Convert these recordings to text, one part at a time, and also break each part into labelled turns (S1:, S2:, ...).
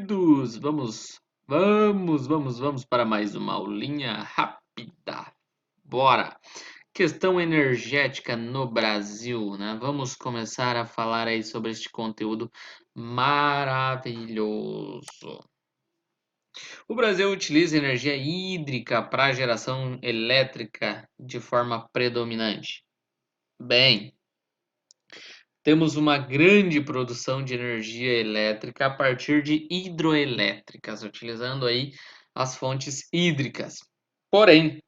S1: queridos, vamos para mais uma aulinha rápida. Bora! Questão energética no Brasil, né? Vamos começar a falar aí sobre este conteúdo maravilhoso. O Brasil utiliza energia hídrica para geração elétrica de forma predominante. Bem, temos uma grande produção de energia elétrica a partir de hidroelétricas, utilizando aí as fontes hídricas. Porém,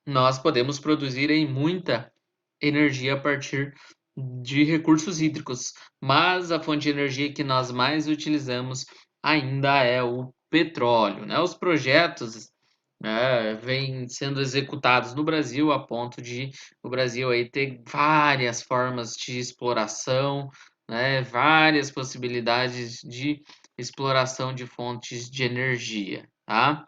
S1: nós podemos produzir aí muita energia a partir de recursos hídricos, mas a fonte de energia que nós mais utilizamos ainda é o petróleo, né? Os projetos, né, vêm sendo executados no Brasil a ponto de o Brasil aí ter várias formas de exploração, né? Várias possibilidades de exploração de fontes de energia, tá?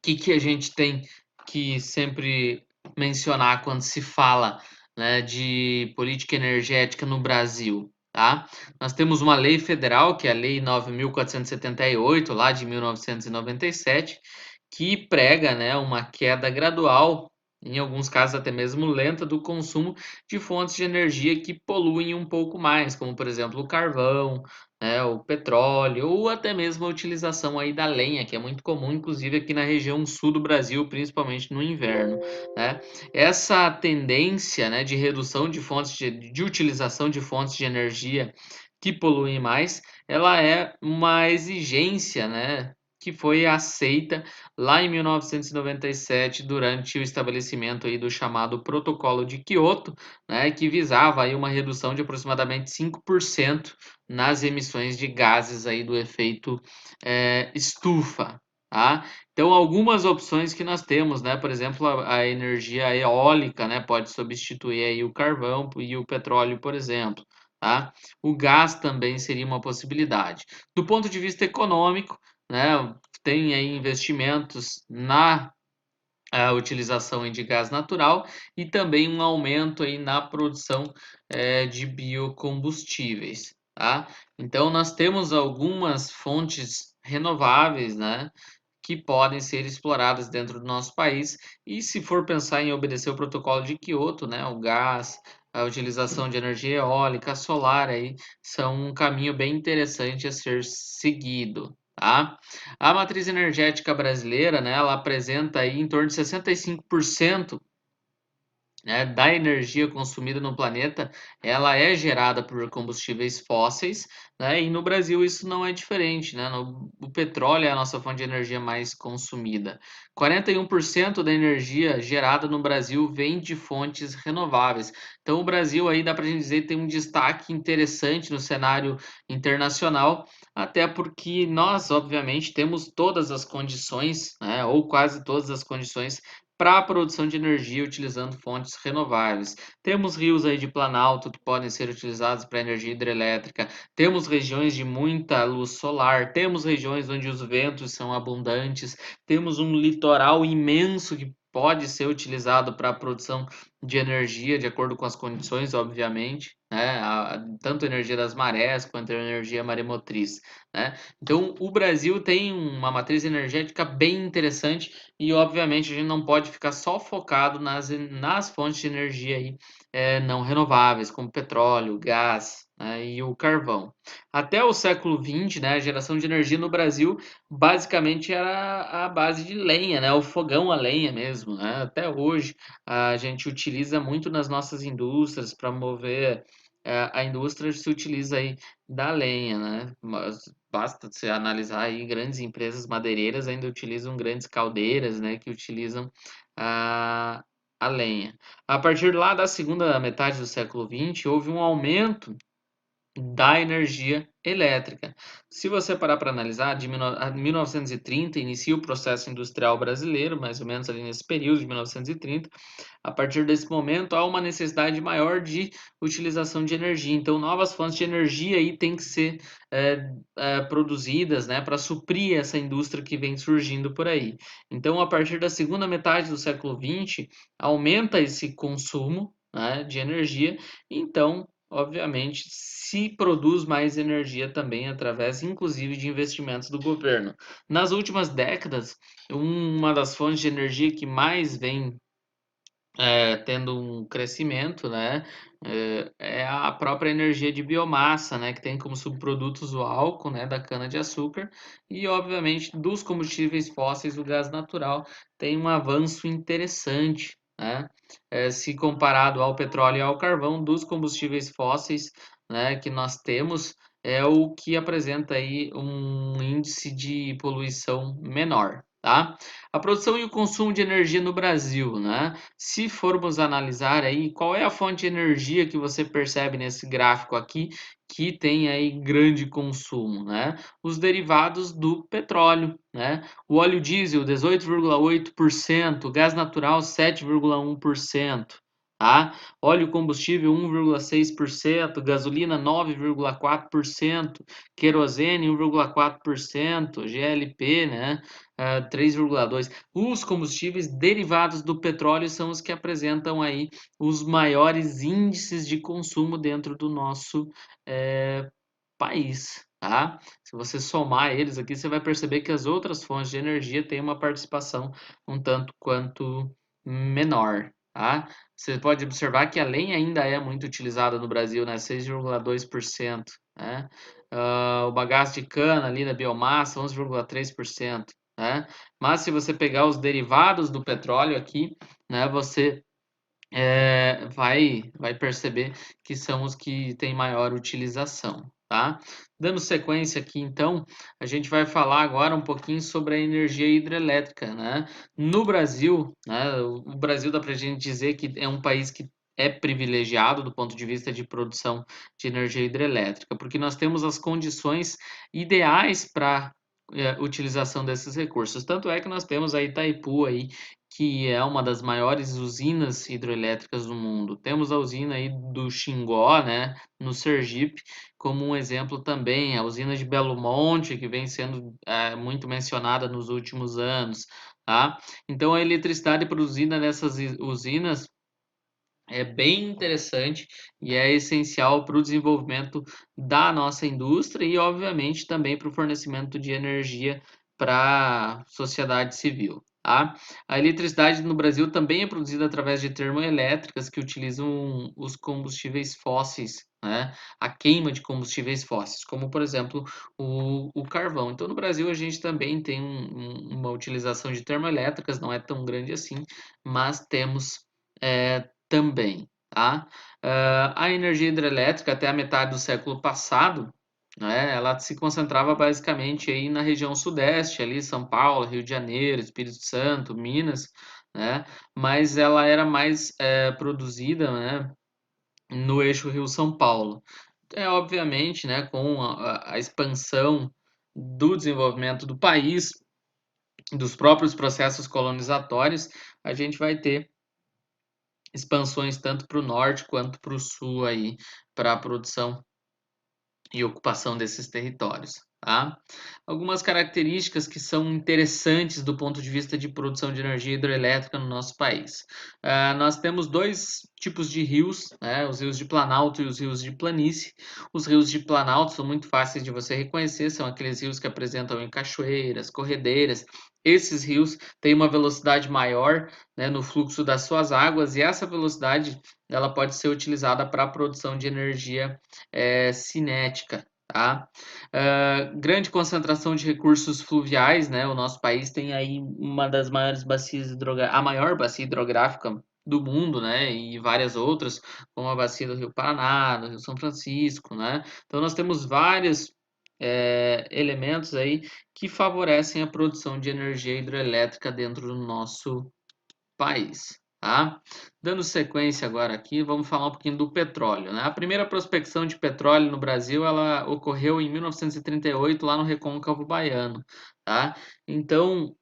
S1: Que a gente tem que sempre mencionar quando se fala, né, de política energética no Brasil, tá? Nós temos uma lei federal, que é a Lei 9.478, lá de 1997, que prega, né, uma queda gradual, em alguns casos até mesmo lenta, do consumo de fontes de energia que poluem um pouco mais, como por exemplo o carvão, né, o petróleo ou até mesmo a utilização aí da lenha, que é muito comum, inclusive aqui na região sul do Brasil, principalmente no inverno, né? Essa tendência, né, de redução de fontes de utilização de fontes de energia que poluem mais, ela é uma exigência, né, que foi aceita lá em 1997 durante o estabelecimento aí do chamado Protocolo de Quioto, né, que visava aí uma redução de aproximadamente 5% nas emissões de gases aí do efeito estufa, tá? Então, algumas opções que nós temos, né? Por exemplo, a energia eólica, né? Pode substituir aí o carvão e o petróleo, por exemplo, tá? O gás também seria uma possibilidade. Do ponto de vista econômico, né? Tem aí investimentos na a utilização aí de gás natural e também um aumento aí na produção de biocombustíveis, tá? Então nós temos algumas fontes renováveis, né, que podem ser exploradas dentro do nosso país e se for pensar em obedecer o protocolo de Quioto, né, o gás, a utilização de energia eólica, solar aí são um caminho bem interessante a ser seguido, tá? A matriz energética brasileira, né, ela apresenta aí em torno de 65%, né, da energia consumida no planeta, ela é gerada por combustíveis fósseis, né, e no Brasil isso não é diferente, né, o petróleo é a nossa fonte de energia mais consumida. 41% da energia gerada no Brasil vem de fontes renováveis. Então o Brasil aí dá para a gente dizer tem um destaque interessante no cenário internacional, até porque nós, obviamente, temos todas as condições, né, ou quase todas as condições para a produção de energia utilizando fontes renováveis. Temos rios aí de planalto que podem ser utilizados para energia hidrelétrica, temos regiões de muita luz solar, temos regiões onde os ventos são abundantes, temos um litoral imenso que pode ser utilizado para a produção de energia, de acordo com as condições, obviamente, né? Tanto a energia das marés quanto a energia maremotriz, né? Então, o Brasil tem uma matriz energética bem interessante e, obviamente, a gente não pode ficar só focado nas fontes de energia aí, não renováveis, como petróleo, gás, né, e o carvão. Até o século XX, né, a geração de energia no Brasil basicamente era a base de lenha, né, o fogão a lenha mesmo, né? Até hoje a gente utiliza muito nas nossas indústrias para mover. A indústria se utiliza aí da lenha, né? Mas basta você analisar aí grandes empresas madeireiras ainda utilizam grandes caldeiras, né, que utilizam a, a lenha. A partir lá da segunda metade do século XX, houve um aumento da energia elétrica. Se você parar para analisar, de 1930 inicia o processo industrial brasileiro, mais ou menos ali nesse período de 1930. A partir desse momento, há uma necessidade maior de utilização de energia. Então, novas fontes de energia aí têm que ser produzidas, né, para suprir essa indústria que vem surgindo por aí. Então, a partir da segunda metade do século XX, aumenta esse consumo, né, de energia. Então, obviamente, se produz mais energia também através, inclusive, de investimentos do governo. Nas últimas décadas, uma das fontes de energia que mais vem tendo um crescimento, né, é a própria energia de biomassa, né, que tem como subprodutos o álcool, né, da cana-de-açúcar e, obviamente, dos combustíveis fósseis, o gás natural tem um avanço interessante, né, se comparado ao petróleo e ao carvão, dos combustíveis fósseis, né, que nós temos, é o que apresenta aí um índice de poluição menor, tá? A produção e o consumo de energia no Brasil, né? Se formos analisar aí, qual é a fonte de energia que você percebe nesse gráfico aqui que tem aí grande consumo, né? Os derivados do petróleo, né? O óleo diesel 18,8%, gás natural 7,1%, tá? Óleo combustível 1,6%, gasolina 9,4%, querosene 1,4%, GLP, né? 3,2%. Os combustíveis derivados do petróleo são os que apresentam aí os maiores índices de consumo dentro do nosso país, tá? Se você somar eles aqui, você vai perceber que as outras fontes de energia têm uma participação um tanto quanto menor, tá? Você pode observar que a lenha ainda é muito utilizada no Brasil, né? 6,2%, né? O bagaço de cana ali da biomassa, 11,3%, né? Mas se você pegar os derivados do petróleo aqui, né? Você vai perceber que são os que têm maior utilização, tá? Dando sequência aqui, então, a gente vai falar agora um pouquinho sobre a energia hidrelétrica, né? No Brasil, né, o Brasil dá para a gente dizer que é um país que é privilegiado do ponto de vista de produção de energia hidrelétrica, porque nós temos as condições ideais para utilização desses recursos. Tanto é que nós temos a Itaipu aí, que é uma das maiores usinas hidrelétricas do mundo. Temos a usina aí do Xingó, né, no Sergipe, como um exemplo também, a usina de Belo Monte, que vem sendo muito mencionada nos últimos anos, tá? Então, a eletricidade produzida nessas usinas é bem interessante e é essencial para o desenvolvimento da nossa indústria e, obviamente, também para o fornecimento de energia para a sociedade civil. Tá? A eletricidade no Brasil também é produzida através de termoelétricas que utilizam os combustíveis fósseis, né? A queima de combustíveis fósseis, como por exemplo o carvão. Então, no Brasil, a gente também tem uma utilização de termoelétricas, não é tão grande assim, mas temos também, tá? A energia hidrelétrica até a metade do século passado, né, ela se concentrava basicamente aí na região sudeste, ali São Paulo, Rio de Janeiro, Espírito Santo, Minas, né? Mas ela era mais produzida, né, no eixo Rio-São Paulo. Obviamente, né, com a expansão do desenvolvimento do país, dos próprios processos colonizatórios, a gente vai ter expansões tanto para o norte quanto para o sul aí, para a produção e ocupação desses territórios, tá? Algumas características que são interessantes do ponto de vista de produção de energia hidrelétrica no nosso país. Nós temos dois tipos de rios, né? Os rios de Planalto e os rios de planície. Os rios de Planalto são muito fáceis de você reconhecer, são aqueles rios que apresentam em cachoeiras, corredeiras. Esses rios têm uma velocidade maior, né, no fluxo das suas águas e essa velocidade ela pode ser utilizada para a produção de energia cinética, tá? Grande concentração de recursos fluviais, né? O nosso país tem aí uma das maiores bacias hidrográficas, a maior bacia hidrográfica do mundo, né? E várias outras, como a bacia do Rio Paraná, do Rio São Francisco, né? Então nós temos vários elementos aí que favorecem a produção de energia hidrelétrica dentro do nosso país, tá? Dando sequência agora aqui, vamos falar um pouquinho do petróleo, né? A primeira prospecção de petróleo no Brasil, ela ocorreu em 1938 lá no Recôncavo Baiano, tá? Então,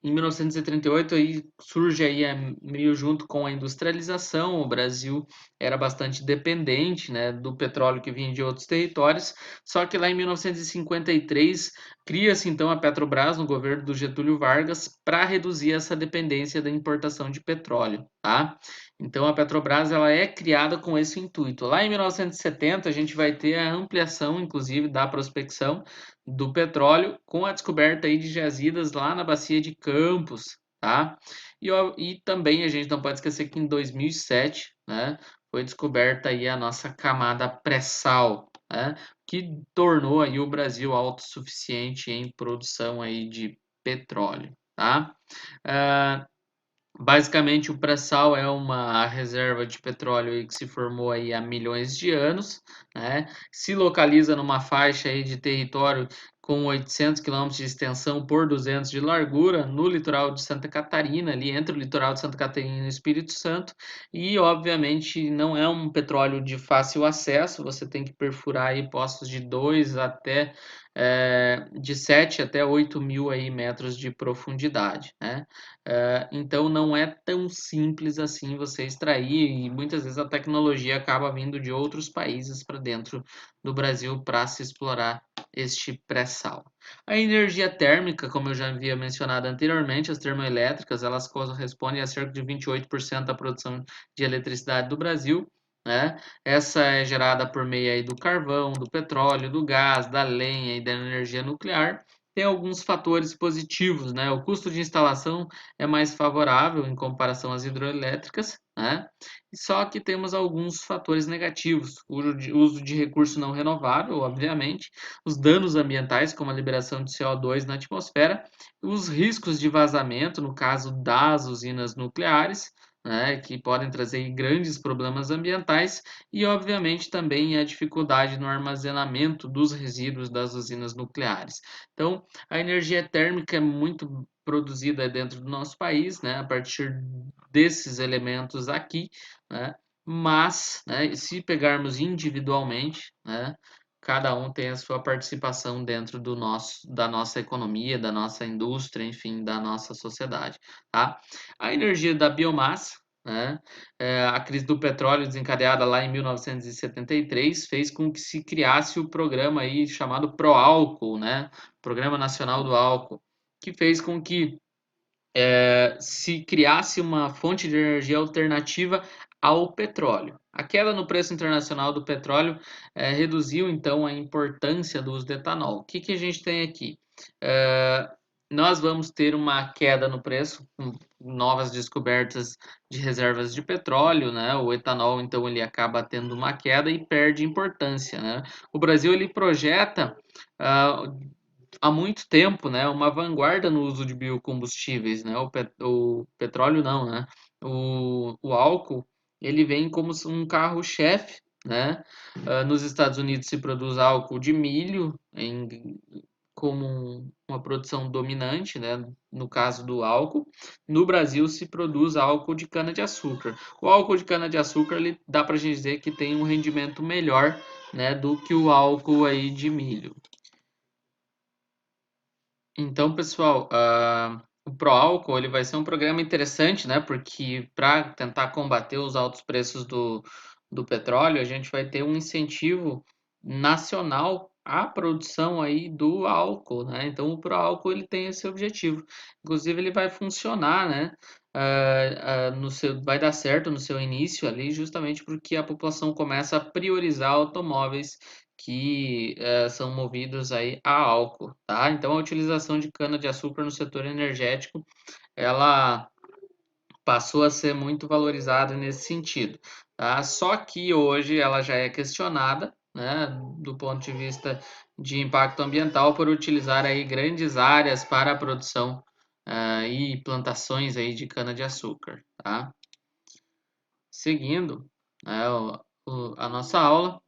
S1: em 1938 aí surge aí meio junto com a industrialização, o Brasil era bastante dependente, né, do petróleo que vinha de outros territórios, só que lá em 1953 cria-se então a Petrobras no governo do Getúlio Vargas para reduzir essa dependência da importação de petróleo, tá? Então a Petrobras ela é criada com esse intuito. Lá em 1970 a gente vai ter a ampliação, inclusive, da prospecção do petróleo com a descoberta aí de jazidas lá na bacia de Campos, tá? E também a gente não pode esquecer que em 2007, né, foi descoberta aí a nossa camada pré-sal, né, que tornou aí o Brasil autossuficiente em produção aí de petróleo, tá? Ah, basicamente, o pré-sal é uma reserva de petróleo aí que se formou aí há milhões de anos, né? Se localiza numa faixa aí de território com 800 quilômetros de extensão por 200 de largura, no litoral de Santa Catarina, ali entre o litoral de Santa Catarina e o Espírito Santo, e obviamente não é um petróleo de fácil acesso, você tem que perfurar aí poços de 2 até de 7 até 8 mil aí metros de profundidade, né? Então não é tão simples assim você extrair, e muitas vezes a tecnologia acaba vindo de outros países para dentro do Brasil para se explorar este pré-sal. A energia térmica, como eu já havia mencionado anteriormente, as termoelétricas, elas correspondem a cerca de 28% da produção de eletricidade do Brasil, né? Essa é gerada por meio aí do carvão, do petróleo, do gás, da lenha e da energia nuclear. Tem alguns fatores positivos, né? O custo de instalação é mais favorável em comparação às hidroelétricas, né? Só que temos alguns fatores negativos: o uso de recurso não renovável, obviamente, os danos ambientais, como a liberação de CO2 na atmosfera, os riscos de vazamento, no caso das usinas nucleares, né, que podem trazer grandes problemas ambientais, e obviamente também a dificuldade no armazenamento dos resíduos das usinas nucleares. Então, a energia térmica é muito produzida dentro do nosso país, né, a partir desses elementos aqui, né, mas, né, se pegarmos individualmente, né, cada um tem a sua participação dentro da nossa economia, da nossa indústria, enfim, da nossa sociedade, tá? A energia da biomassa, né, a crise do petróleo desencadeada lá em 1973 fez com que se criasse o programa aí chamado Proálcool, né, Programa Nacional do Álcool, que fez com que se criasse uma fonte de energia alternativa ao petróleo. A queda no preço internacional do petróleo reduziu então a importância do uso do etanol. O que, que a gente tem aqui? Eh, nós vamos ter uma queda no preço, com novas descobertas de reservas de petróleo, né? O etanol então ele acaba tendo uma queda e perde importância, né? O Brasil ele projeta há muito tempo, né, uma vanguarda no uso de biocombustíveis, né? O petróleo não, né? O álcool, ele vem como um carro-chefe, né? Nos Estados Unidos se produz álcool de milho como uma produção dominante, né? No caso do álcool, no Brasil se produz álcool de cana-de-açúcar. O álcool de cana-de-açúcar, ele dá para a gente dizer que tem um rendimento melhor, né, do que o álcool aí de milho. Então, pessoal, o ProAlcool ele vai ser um programa interessante, né? Porque para tentar combater os altos preços do petróleo, a gente vai ter um incentivo nacional à produção aí do álcool, né? Então, o ProAlcool ele tem esse objetivo. Inclusive, ele vai funcionar, né? Vai dar certo no seu início ali, justamente porque a população começa a priorizar automóveis que são movidos aí a álcool, tá? Então a utilização de cana-de-açúcar no setor energético, ela passou a ser muito valorizada nesse sentido, tá? Só que hoje ela já é questionada, né, do ponto de vista de impacto ambiental por utilizar aí grandes áreas para a produção e plantações aí de cana-de-açúcar, tá? Seguindo, né, a nossa aula,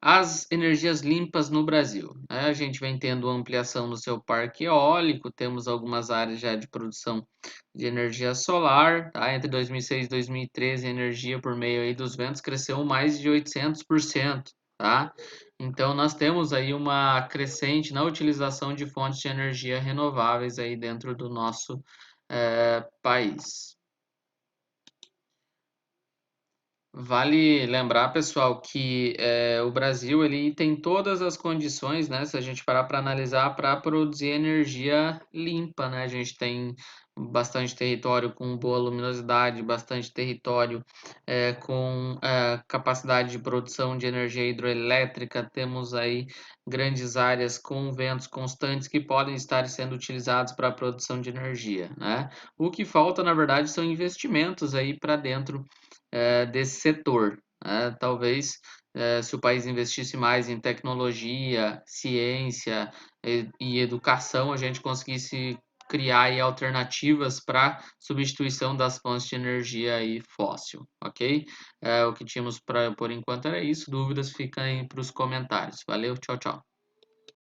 S1: as energias limpas no Brasil, né? A gente vem tendo ampliação no seu parque eólico, temos algumas áreas já de produção de energia solar, tá? Entre 2006 e 2013, a energia por meio aí dos ventos cresceu mais de 800%, tá? Então, nós temos aí uma crescente na utilização de fontes de energia renováveis aí dentro do nosso país. Vale lembrar, pessoal, que o Brasil ele tem todas as condições, né? Se a gente parar para analisar, para produzir energia limpa, né? A gente tem bastante território com boa luminosidade, bastante território com capacidade de produção de energia hidroelétrica. Temos aí grandes áreas com ventos constantes que podem estar sendo utilizados para a produção de energia, né? O que falta, na verdade, são investimentos aí para dentro desse setor, né? Talvez, se o país investisse mais em tecnologia, ciência e educação, a gente conseguisse criar aí alternativas para substituição das fontes de energia aí fóssil, ok? O que tínhamos por enquanto era isso. Dúvidas, fiquem para os comentários. Valeu, tchau, tchau.